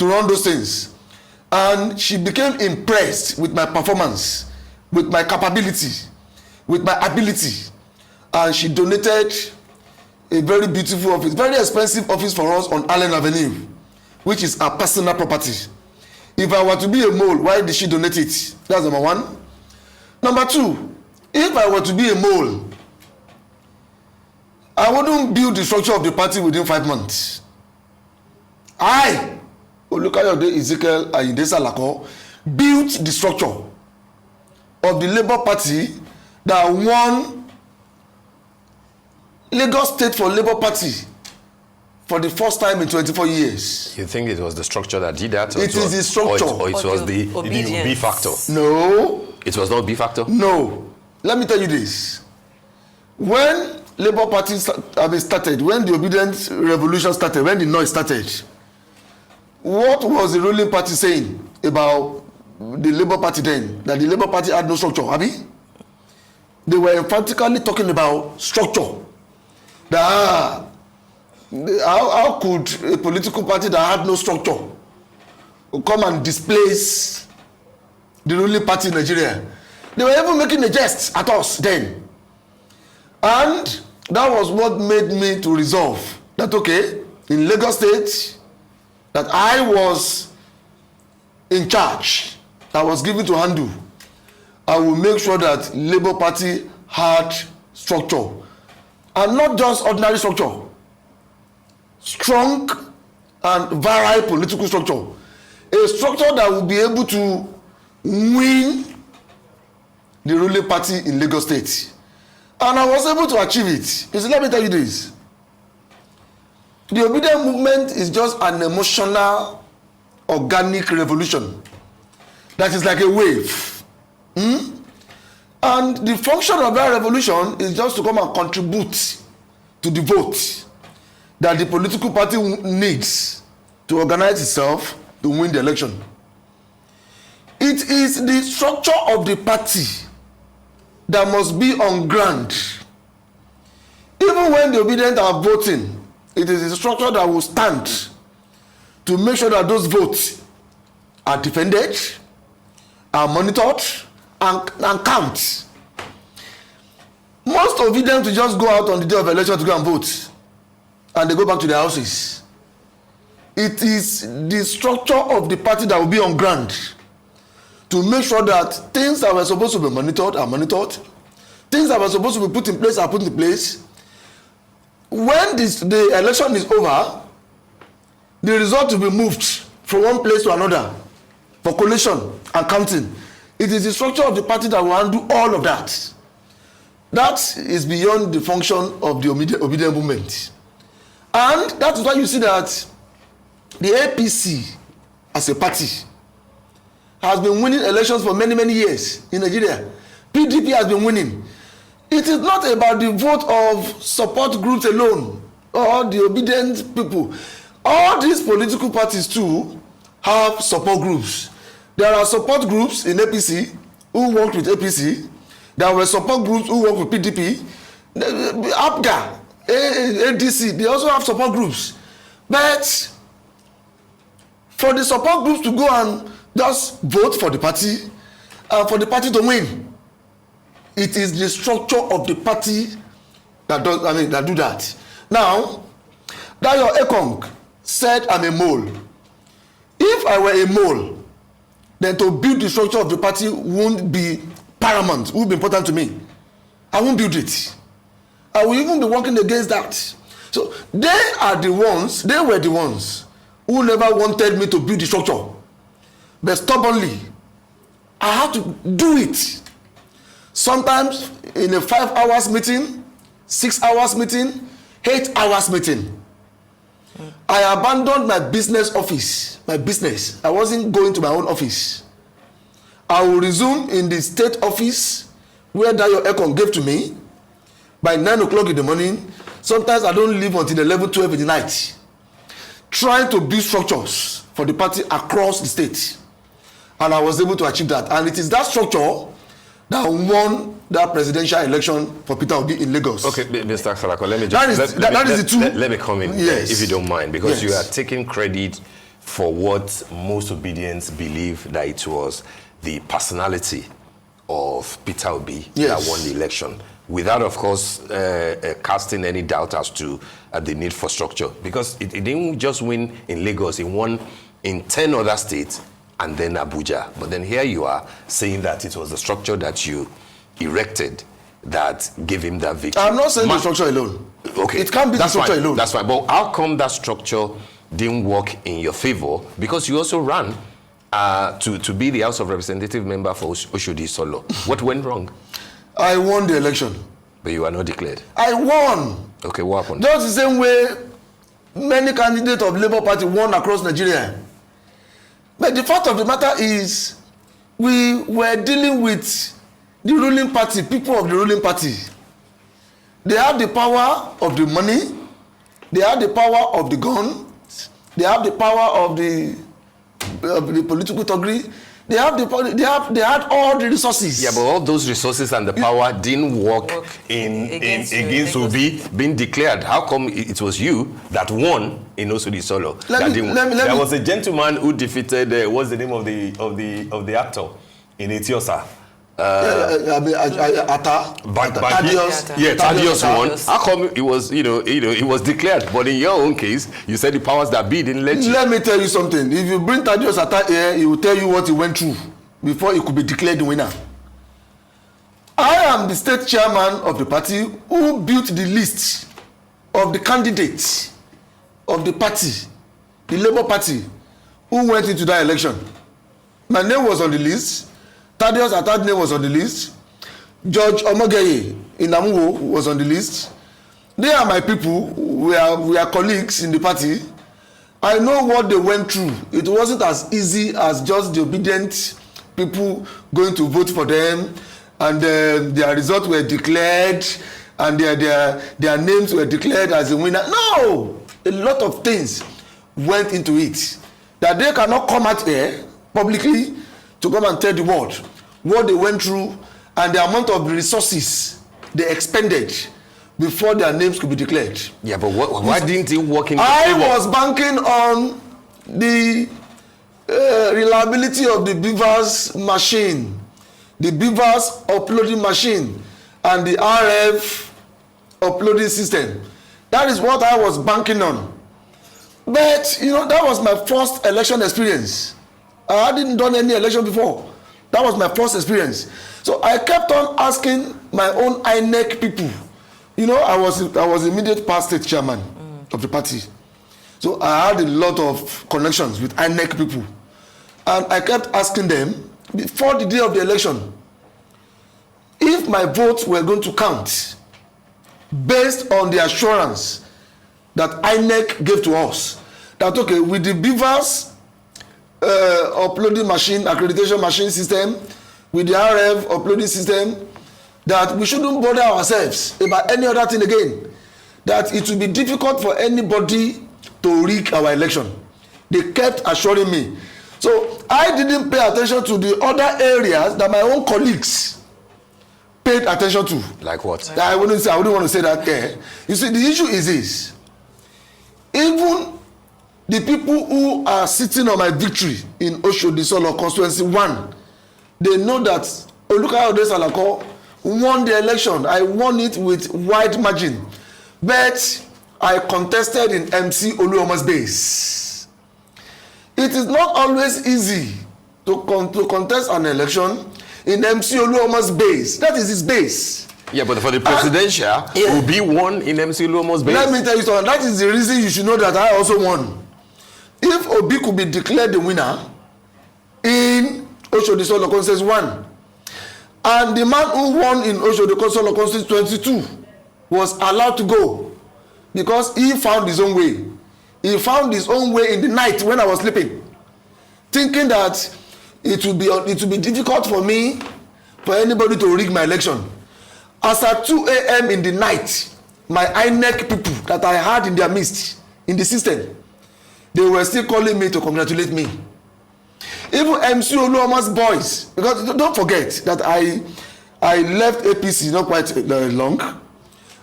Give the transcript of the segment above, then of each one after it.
to run those things. And she became impressed with my performance, with my capability, with my ability. And she donated a very beautiful office, very expensive office for us on Allen Avenue, which is our personal property. If I were to be a mole, why did she donate it? That's number one. Number two, if I were to be a mole, I wouldn't build the structure of the party within 5 months. Olukayode Ezekiel Ayinde Salako, built the structure of the Labour Party that won Lagos State for Labour Party for the first time in 24 years. You think it was the structure that did that? It is the structure. Or it was the B factor? No. It was not B factor? No. Let me tell you this. When Labour Party started, when the obedience revolution started, when the noise started, what was the ruling party saying about the Labour Party then? That the Labour Party had no structure, Abi? They were emphatically talking about structure. That how could a political party that had no structure come and displace the ruling party in Nigeria? They were even making a jest at us then. And that was what made me to resolve that, okay, in Lagos State, that I was in charge, I was given to handle. I will make sure that Labour Party had structure. And not just ordinary structure. Strong and virile political structure. A structure that will be able to win the ruling party in Lagos State. And I was able to achieve it. You see, let me tell you this. The obedient movement is just an emotional, organic revolution that is like a wave. And the function of that revolution is just to come and contribute to the vote that the political party needs to organize itself to win the election. It is the structure of the party that must be on ground. Even when the obedient are voting, it is a structure that will stand to make sure that those votes are defended, are monitored, and count. Most obedient to just go out on the day of election to go and vote, and they go back to their houses. It is the structure of the party that will be on ground to make sure that things that were supposed to be monitored are monitored, things that were supposed to be put in place are put in place. When the election is over, the result will be moved from one place to another for collation and counting. It is the structure of the party that will handle all of that. That is beyond the function of the obedient movement. And that is why you see that the APC as a party has been winning elections for many, many years in Nigeria. PDP has been winning. It is not about the vote of support groups alone or the obedient people. All these political parties too have support groups. There are support groups in APC who worked with APC. There were support groups who worked with PDP. APGA, ADC, they also have support groups. But for the support groups to go and just vote for the party, for the party to win, it is the structure of the party that do that. Now, Dayo Ekong said I'm a mole. If I were a mole, then to build the structure of the party won't be paramount, won't be important to me. I won't build it. I will even be working against that. So they were the ones who never wanted me to build the structure. But stubbornly, I had to do it. Sometimes in a 5 hours meeting, 6 hours meeting, 8 hours meeting. I abandoned my business office, my business. I wasn't going to my own office. I will resume in the state office where Dayo Ekong gave to me by 9 o'clock in the morning. Sometimes I don't leave until 11, 12 in the night. Trying to build structures for the party across the state. And I was able to achieve that. And it is that structure that won that presidential election for Peter Obi in Lagos. Okay, Mr. Salako, let me just... That is the two... Let me come in, yes, if you don't mind, because yes, you are taking credit for what most Obedients believe that it was the personality of Peter Obi that won the election, without, of course, casting any doubt as to the need for structure. Because it didn't just win in Lagos, it won in 10 other states and then Abuja. But then here you are saying that it was the structure that you erected that gave him that victory. I'm not saying the structure alone. Okay. It can't be the structure alone. That's fine. But how come that structure didn't work in your favor? Because you also ran to be the House of Representative member for Oshodi Solo. What went wrong? I won the election. But you were not declared. I won. Okay, what happened? Just the same way many candidates of Labour Party won across Nigeria. But the fact of the matter is, we were dealing with the ruling party, people of the ruling party. They have the power of the money, they have the power of the gun, they have the power of the political toggery. They had all the resources. Yeah, but all those resources and the power didn't work against Obi being declared. How come it was you that won in Osodi Solo? There was a gentleman who defeated. What's the name of the actor in Etiosa? Thaddeus won. How come it was it was declared? But in your own case, you said the powers that be didn't let you. Let me tell you something. If you bring Thaddeus Atta here, he will tell you what he went through before he could be declared the winner. I am the state chairman of the party who built the list of the candidates of the party, the Labour Party, who went into that election. My name was on the list. Thaddeus Atta's name was on the list. George Omogeye in Amuwo was on the list. They are my people. We are colleagues in the party. I know what they went through. It wasn't as easy as just the obedient people going to vote for them, and their results were declared, and their names were declared as a winner. No! A lot of things went into it that they cannot come out here publicly to come and tell the world what they went through and the amount of resources they expended before their names could be declared. Yeah, but why didn't it work in the favor? I was banking on the reliability of the Beavers machine, the Beavers uploading machine, and the RF uploading system. That is what I was banking on. But, that was my first election experience. I hadn't done any election before. That was my first experience. So I kept on asking my own INEC people. I was immediate past state chairman of the party. So I had a lot of connections with INEC people. And I kept asking them, before the day of the election, if my votes were going to count based on the assurance that INEC gave to us, that, okay, with the Beavers uploading machine, accreditation machine system, with the RF uploading system, that we shouldn't bother ourselves about any other thing again, that it will be difficult for anybody to rig our election. They kept assuring me. So I didn't pay attention to the other areas that my own colleagues paid attention to. Like what? I wouldn't want to say that there. You see, the issue is this. Even the people who are sitting on my victory in Oshodi Solo Constituency 1, they know that Olukayode Salako won the election. I won it with wide margin. But I contested in MC Oluoma's base. It is not always easy to contest an election in MC Oluoma's base. That is his base. Yeah, but for the presidential, Obi won in MC Oluoma's base. Let me tell you something. That is the reason you should know that I also won. If Obi could be declared the winner in Oshodi Solo Constituency 1, and the man who won in Oshodi Solo Constituency 22 was allowed to go because he found his own way. He found his own way in the night when I was sleeping, thinking that it would be difficult for me, for anybody to rig my election. As at 2 a.m. in the night, my INEC people that I had in their midst, in the system, they were still calling me to congratulate me. Even MC Oluoma's boys, because don't forget that I left APC not quite long,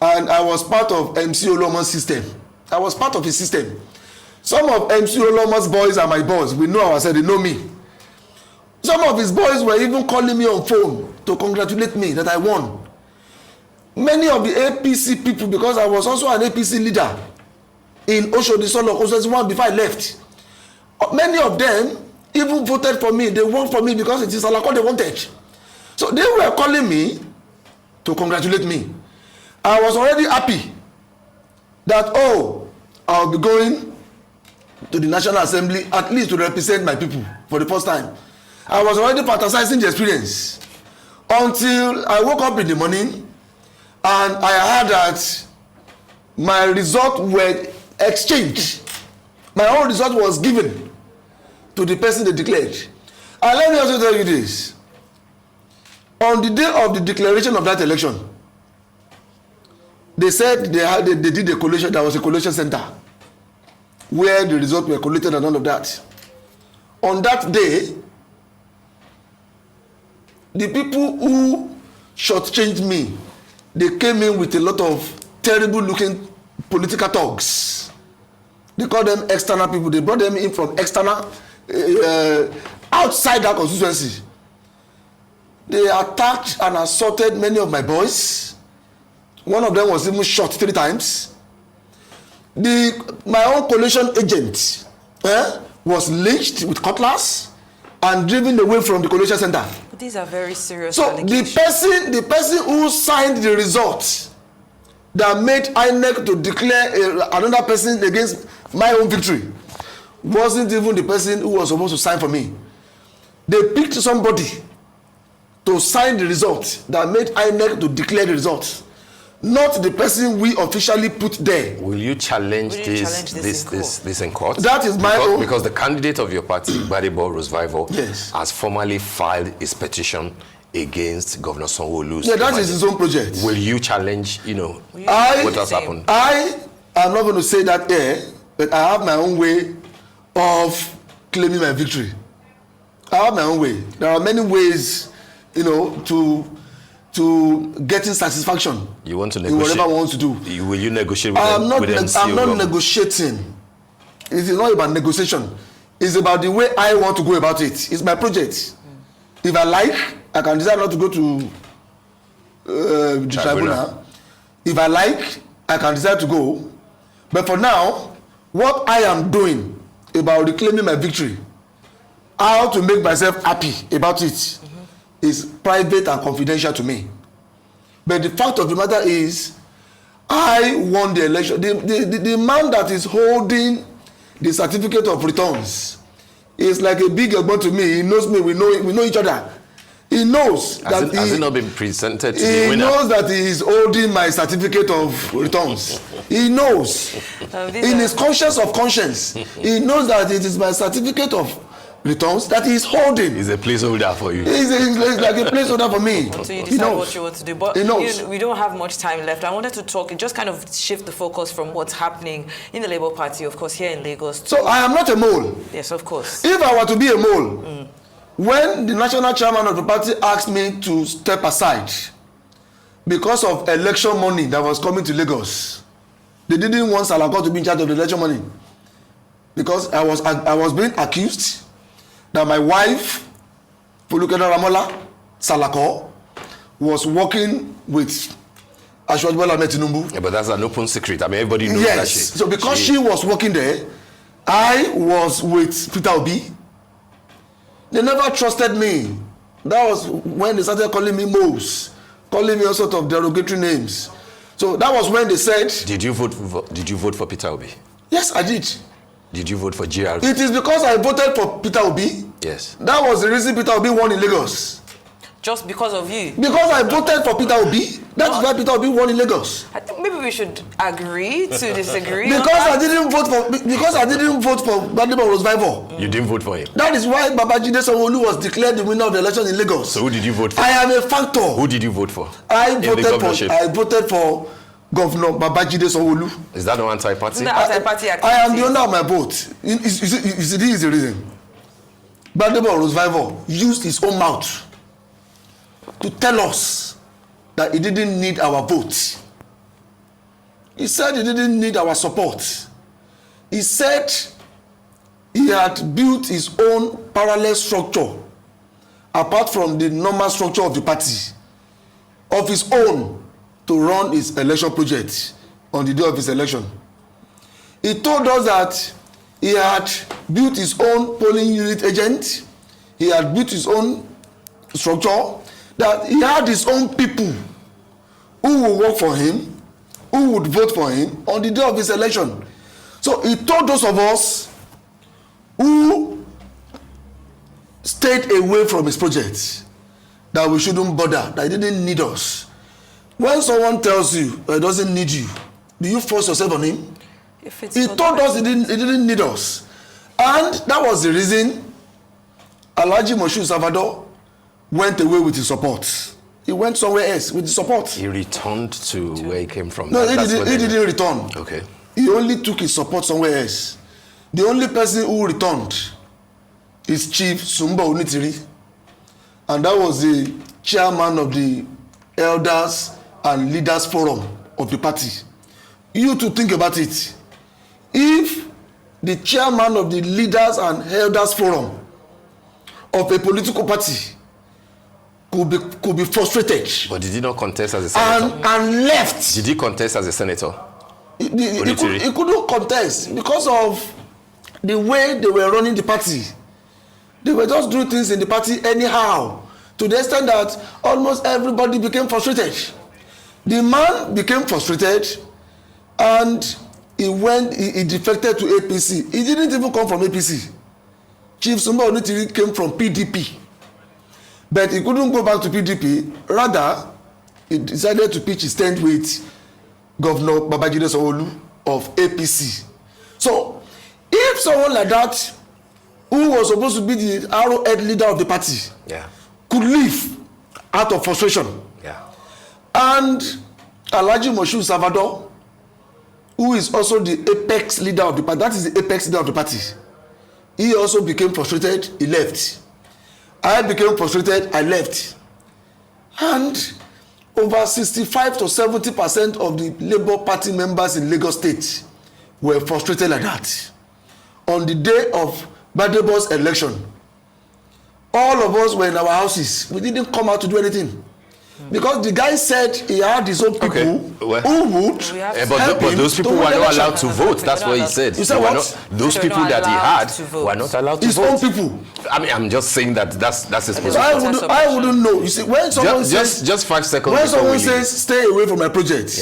and I was part of MC Oluoma's system. I was part of his system. Some of MC Oloma's boys are my boys. We know ourselves, they know me. Some of his boys were even calling me on phone to congratulate me that I won. Many of the APC people, because I was also an APC leader in Oshodi Solo Constituency 1 before I left, many of them even voted for me. They worked for me because it is Alako they wanted. So they were calling me to congratulate me. I was already happy that, oh, I'll be going to the National Assembly at least to represent my people for the first time. I was already fantasizing the experience until I woke up in the morning and I heard that my result were exchanged. My own result was given to the person they declared. And let me also tell you this. On the day of the declaration of that election, they said they did a collation. There was a collation center where the results were collated and all of that. On that day, the people who shortchanged me, they came in with a lot of terrible looking political thugs. They call them external people. They brought them in from external, outside that constituency. They attacked and assaulted many of my boys. One of them was even shot 3 times. My own collation agent was lynched with cutlass and driven away from the collation center. But these are very serious allegations. The person who signed the result that made INEC to declare another person against my own victory wasn't even the person who was supposed to sign for me. They picked somebody to sign the result that made INEC to declare the result, not the person we officially put there. Will you challenge this in court? That is my own. Because the candidate of your party, Gbadebo Rosevival, yes, has formally filed his petition against Governor Sanwo-Olu's. Yeah, that is his own project. Will you challenge, what has happened? I am not going to say that here, but I have my own way of claiming my victory. I have my own way. There are many ways, to getting satisfaction. You want to negotiate? In whatever I want to do. Will you negotiate with I'm not government? Negotiating. It is not about negotiation. It's about the way I want to go about it. It's my project. If I like, I can decide not to go to the tribunal. If I like, I can decide to go. But for now, what I am doing about reclaiming my victory, how to make myself happy about it, is private and confidential to me. But the fact of the matter is, I won the election. The man that is holding the certificate of returns is like a big elbow to me. He knows me. We know each other. He knows has it not been presented to the winner? He knows that he is holding my certificate of returns. He knows. In his conscience of conscience, he knows that it is my certificate of returns that he is holding. He's a placeholder for you. He's like a placeholder for me. So you decide what you want to do. But we don't have much time left. I wanted to talk, just kind of shift the focus from what's happening in the Labour Party, of course, here in Lagos. So I am not a mole. Yes, of course. If I were to be a mole, when the national chairman of the party asked me to step aside because of election money that was coming to Lagos, they didn't want Salako to be in charge of the election money because I was being accused that my wife, Folukeda Ramola Salako, was working with Asiwaju Bola Ahmed Tinubu. Yeah, but that's an open secret. I mean, everybody knows that she... So because she was working there, I was with Peter Obi. They never trusted me. That was when they started calling me Mose, calling me all sorts of derogatory names. So that was when they said... Did you vote for Peter Obi? Yes, I did. Did you vote for GRV? It is because I voted for Peter Obi. Yes. That was the reason Peter Obi won in Lagos. Just because of you? Because I voted for Peter Obi. That is why Peter Obi won in Lagos. I think maybe we should agree to disagree. Because I didn't vote for Gbadebo Rosevival. You didn't vote for him. That is why Babajide Sanwo-Olu was declared the winner of the election in Lagos. So who did you vote for? I am a factor. Who did you vote for? I voted for Governor Babajide Sanwo-Olu. Is that no anti-party? No, anti-party activity. I am the owner of my vote. You see, this is the reason. Gbadebo Rosevival used his own mouth to tell us that he didn't need our vote. He said he didn't need our support. He said he had built his own parallel structure apart from the normal structure of the party of his own to run his election project on the day of his election. He told us that he had built his own polling unit agent, he had built his own structure, that he had his own people who would work for him, who would vote for him on the day of his election. So he told those of us who stayed away from his project that we shouldn't bother, that he didn't need us. When someone tells you he doesn't need you, do you force yourself on him? He told us he didn't need us. And that was the reason Alhaji Moshood Salvador went away with his support. He went somewhere else with his support. He returned to where he came from. No, he didn't return. Okay. He only took his support somewhere else. The only person who returned is Chief Sumba Onitiri. And that was the chairman of the Elders and Leaders Forum of the party. You to think about it. If the chairman of the Leaders and Elders Forum of a political party could be frustrated. But did he not contest as a senator? And left. Did he contest as a senator? He couldn't contest because of the way they were running the party. They were just doing things in the party anyhow, to the extent that almost everybody became frustrated. The man became frustrated and he defected to APC. He didn't even come from APC. Chief Sumba Onitiri came from PDP. But he couldn't go back to PDP. Rather, he decided to pitch his tent with Governor Babajide Sanwo-Olu of APC. So, if someone like that, who was supposed to be the arrowhead leader of the party, could leave out of frustration, and Alhaji Moshood Salvador, who is also the apex leader of the party, that is the apex leader of the party, he also became frustrated, he left. I became frustrated, I left. And over 65 to 70% of the Labour Party members in Lagos State were frustrated like that. On the day of Gbadebo's election, all of us were in our houses. We didn't come out to do anything. Because the guy said he had his own people who would but those people were not allowed to vote. That's what he said. You said what? Those people that he had were not allowed to vote. His own people. I mean, I'm just saying that that's his position. I wouldn't know. You see, when someone says just 5 seconds. When someone says stay away from my project,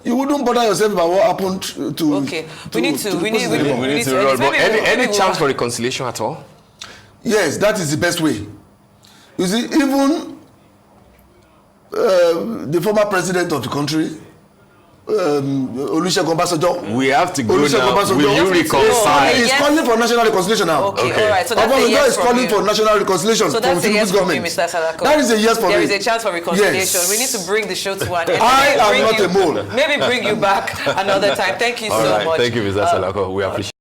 you wouldn't bother yourself about what happened to. Okay, we need to roll. But any chance for reconciliation at all? Yes, that is the best way. You see, even the former president of the country, Olusegun Obasanjo. We have to go now. Will you reconcile? He's calling for national reconciliation now. Okay. All right. So that's a yes is calling for national reconciliation from Tinubu's government. Mr. Salako. That is a yes for me. There is a chance for reconciliation. Yes. We need to bring the show to an end. I am not a mole. Maybe bring you back another time. Thank you so much. Thank you, Mr. Salako. We appreciate it.